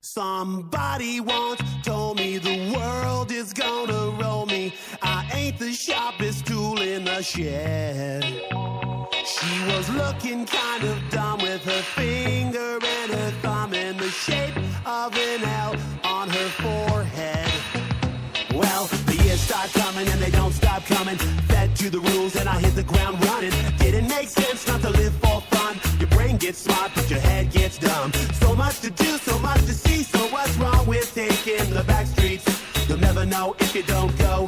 Somebody once told me the world is gonna roll me. I ain't the sharpest tool in the shed. She was looking kind of dumb with her finger and her thumb in the shape of an L on her forehead. Well, the years start coming and they don't stop coming. Fed to the rules and I hit the ground running. Didn't make sense not to live for fun. Your brain gets smart but your head gets dumb. So much to do, so much to see. So what's wrong with taking the back streets? You'll never know if you don't go.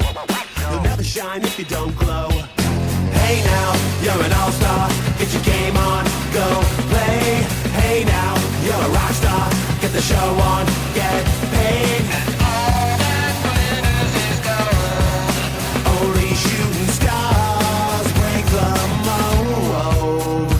You'll never shine if you don't glow. Hey now, you're an all-star. Get your game on, go play. Hey now, you're a rock star. Get the show on, get paid. Only shooting stars break the mold.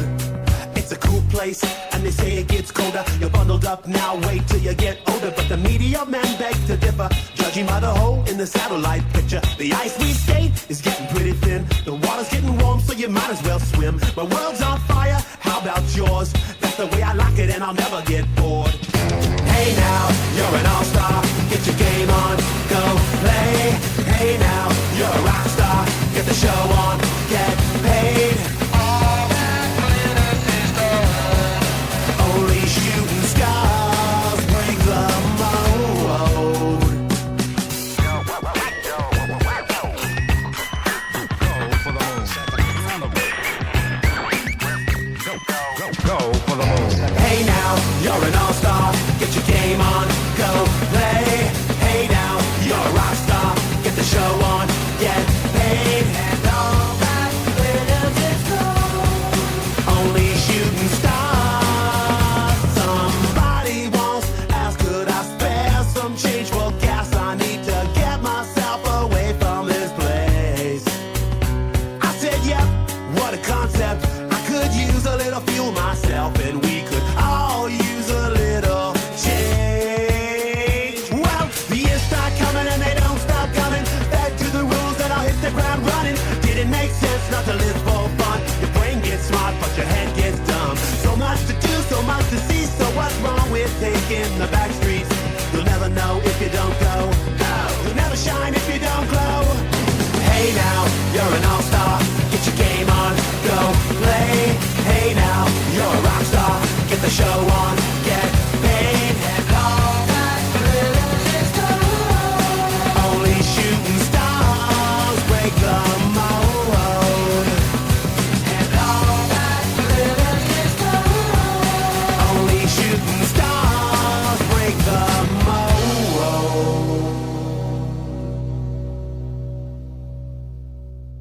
It's a cool place, and they say it gets colder. You're bundled up now, wait till you get older. But the media men beg to differ, judging by the hole in the satellite picture. The ice we skate is getting pretty thin. The water's getting warm, so you might as well swim. My world's on fire, how about yours? That's the way I like it, and I'll never get bored. Hey now, you're an all-star. Get your game on, go play. Hey now, you're a rock star. Get the show on, get paid. All that glitters is gold. Only shooting stars break the mold. Go for the moon. Hey now, you're an all-star. Get your game on, go play. Hey now, you're a rock star. Get the show on, get paid. And all that glitters is gold. Only shooting stars. Somebody once asked, could I spare some change for gas? I need to get myself away from this place. I said, yep, what a concept. I could use a little fuel myself, and we could all use a little change. Well, the years start coming and they don't stop coming. Back to the rules and I'll hit the ground running. Didn't make sense not to live for fun. Your brain gets smart but your head gets dumb. So much to do, so much to see. So what's wrong with taking the back street?